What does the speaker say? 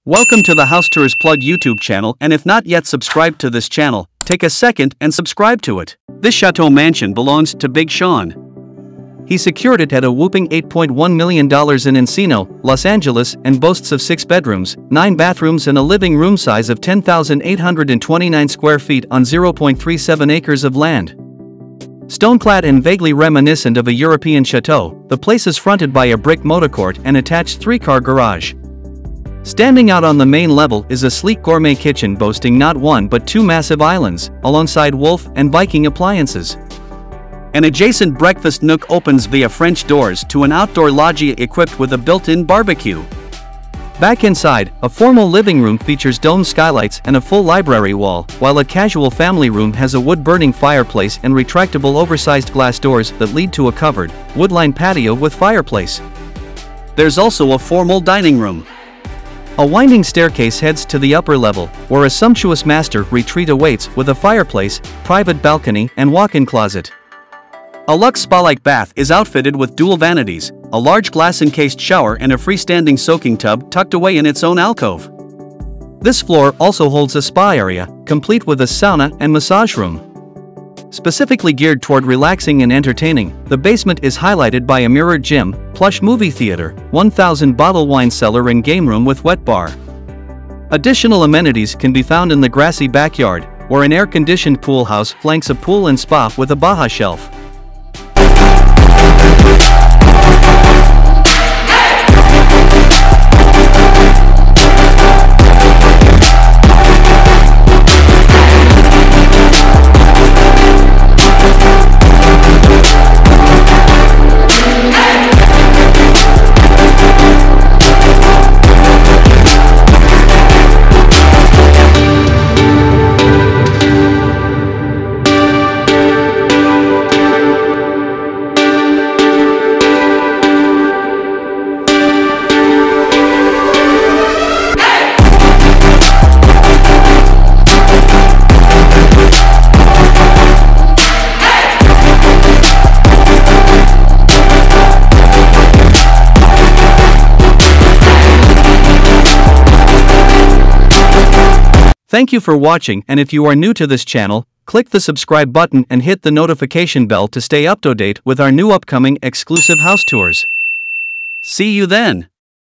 Welcome to the House Tours Plug YouTube channel, and if not yet subscribed to this channel, take a second and subscribe to it. This Chateau mansion belongs to Big Sean. He secured it at a whopping $8.1 million in Encino, Los Angeles, and boasts of 6 bedrooms, 9 bathrooms and a living room size of 10,829 square feet on 0.37 acres of land. Stone-clad and vaguely reminiscent of a European chateau, the place is fronted by a brick motorcourt and attached 3-car garage. Standing out on the main level is a sleek gourmet kitchen boasting not one but 2 massive islands, alongside wolf and Viking appliances. An adjacent breakfast nook opens via French doors to an outdoor loggia equipped with a built-in barbecue. Back inside, a formal living room features domed skylights and a full library wall, while a casual family room has a wood-burning fireplace and retractable oversized glass doors that lead to a covered, wood-lined patio with fireplace. There's also a formal dining room. A winding staircase heads to the upper level, where a sumptuous master retreat awaits with a fireplace, private balcony, and walk-in closet. A luxe spa-like bath is outfitted with dual vanities, a large glass-encased shower and a freestanding soaking tub tucked away in its own alcove. This floor also holds a spa area, complete with a sauna and massage room. Specifically geared toward relaxing and entertaining, the basement is highlighted by a mirrored gym, plush movie theater, 1,000-bottle wine cellar and game room with wet bar. Additional amenities can be found in the grassy backyard, where an air-conditioned pool house flanks a pool and spa with a Baja shelf. Thank you for watching, and if you are new to this channel, click the subscribe button and hit the notification bell to stay up to date with our new upcoming exclusive house tours. See you then!